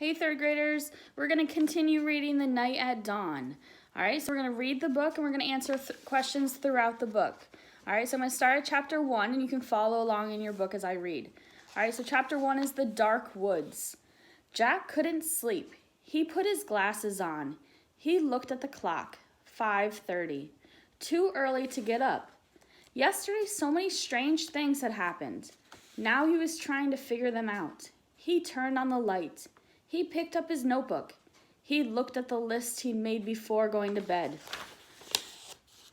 Hey third graders, we're going to continue reading The Night at Dawn. All right, so we're going to read the book and we're going to answer questions throughout the book. All right, so I'm going to start at chapter 1 and you can follow along in your book as I read. All right, so chapter 1 is The Dark Woods. Jack couldn't sleep. He put his glasses on. He looked at the clock, 5:30. Too early to get up. Yesterday, so many strange things had happened. Now he was trying to figure them out. He turned on the light. He picked up his notebook. He looked at the list he'd made before going to bed.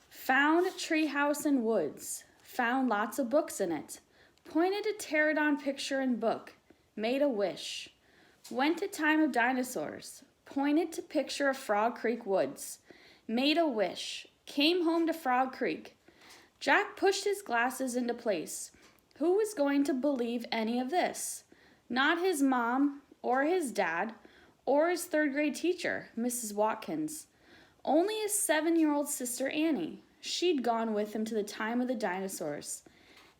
Found treehouse and woods. Found lots of books in it. Pointed to pterodon picture and book. Made a wish. Went to time of dinosaurs. Pointed to picture of Frog Creek woods. Made a wish. Came home to Frog Creek. Jack pushed his glasses into place. Who was going to believe any of this? Not his mom, or his dad, or his third grade teacher, Mrs. Watkins. Only his 7-year-old sister Annie. She'd gone with him to the time of the dinosaurs.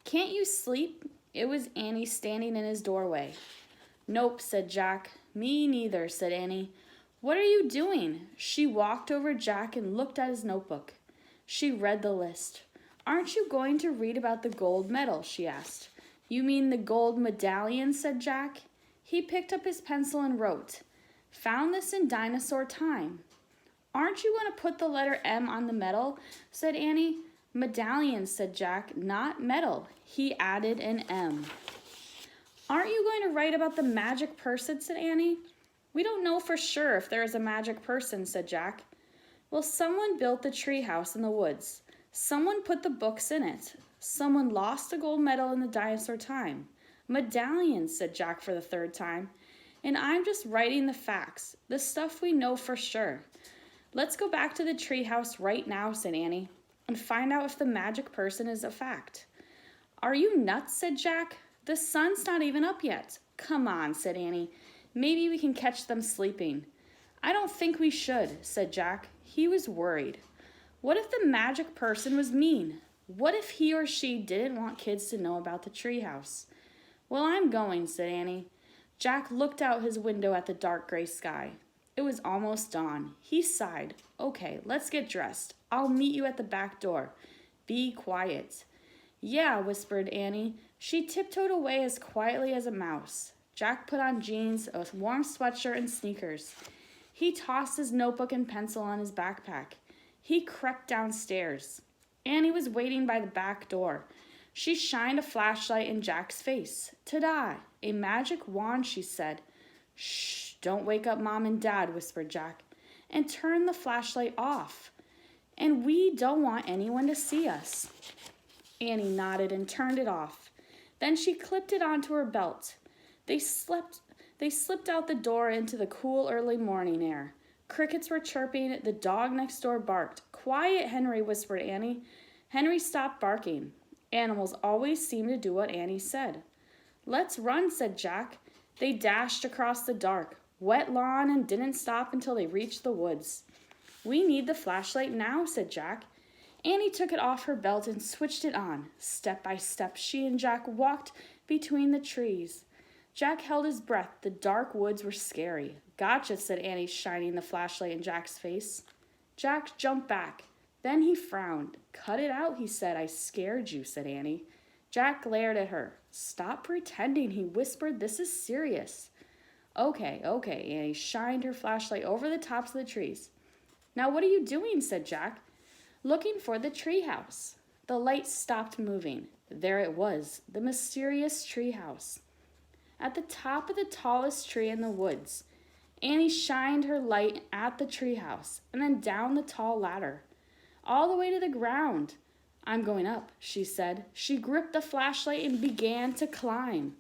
Can't you sleep? It was Annie standing in his doorway. Nope, said Jack. Me neither, said Annie. What are you doing? She walked over Jack and looked at his notebook. She read the list. Aren't you going to read about the gold medal? She asked. You mean the gold medallion, said Jack. He picked up his pencil and wrote, Found this in dinosaur time. Aren't you going to put the letter M on the medal? Said Annie. Medallion, said Jack, not medal. He added an M. Aren't you going to write about the magic person, said Annie. We don't know for sure if there is a magic person, said Jack. Well, someone built the treehouse in the woods. Someone put the books in it. Someone lost a gold medal in the dinosaur time. Medallions, said Jack for the third time. And I'm just writing the facts, the stuff we know for sure. Let's go back to the treehouse right now, said Annie, and find out if the magic person is a fact. Are you nuts, said Jack. The sun's not even up yet. Come on, said Annie. Maybe we can catch them sleeping. I don't think we should, said Jack. He was worried. What if the magic person was mean? What if he or she didn't want kids to know about the treehouse? Well, I'm going, said Annie. Jack looked out his window at the dark gray sky. It was almost dawn. He sighed. Okay, let's get dressed. I'll meet you at the back door. Be quiet. Yeah, whispered Annie. She tiptoed away as quietly as a mouse. Jack put on jeans, a warm sweatshirt, and sneakers. He tossed his notebook and pencil on his backpack. He crept downstairs. Annie was waiting by the back door. She shined a flashlight in Jack's face. Ta-da! A magic wand, she said. Shh, don't wake up Mom and Dad, whispered Jack. And turn the flashlight off. And we don't want anyone to see us. Annie nodded and turned it off. Then she clipped it onto her belt. They slipped out the door into the cool early morning air. Crickets were chirping. The dog next door barked. Quiet, Henry, whispered Annie. Henry stopped barking. Animals always seemed to do what Annie said. Let's run, said Jack. They dashed across the dark, wet lawn and didn't stop until they reached the woods. We need the flashlight now, said Jack. Annie took it off her belt and switched it on. Step by step, she and Jack walked between the trees. Jack held his breath. The dark woods were scary. Gotcha, said Annie, shining the flashlight in Jack's face. Jack jumped back. Then he frowned. Cut it out, he said. I scared you, said Annie. Jack glared at her. Stop pretending, he whispered. This is serious. Okay, Annie shined her flashlight over the tops of the trees. Now what are you doing, said Jack. Looking for the treehouse. The light stopped moving. There it was, the mysterious treehouse. At the top of the tallest tree in the woods, Annie shined her light at the treehouse and then down the tall ladder, all the way to the ground. I'm going up, she said. She gripped the flashlight and began to climb.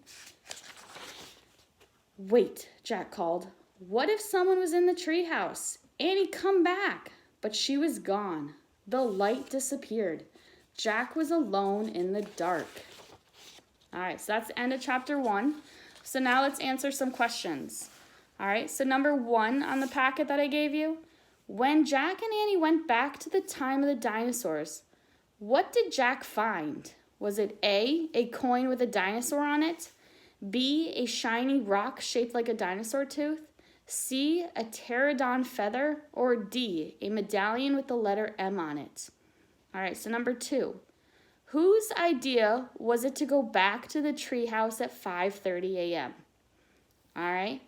Wait, Jack called. What if someone was in the treehouse? Annie, come back. But she was gone. The light disappeared. Jack was alone in the dark. All right, so that's the end of chapter 1. So now let's answer some questions. All right, so number 1 on the packet that I gave you. When Jack and Annie went back to the time of the dinosaurs, what did Jack find? Was it A, coin with a dinosaur on it? B, a shiny rock shaped like a dinosaur tooth? C, a pterodon feather, or D, a medallion with the letter M on it? All right, so number 2. Whose idea was it to go back to the treehouse at 5:30 a.m.? All right,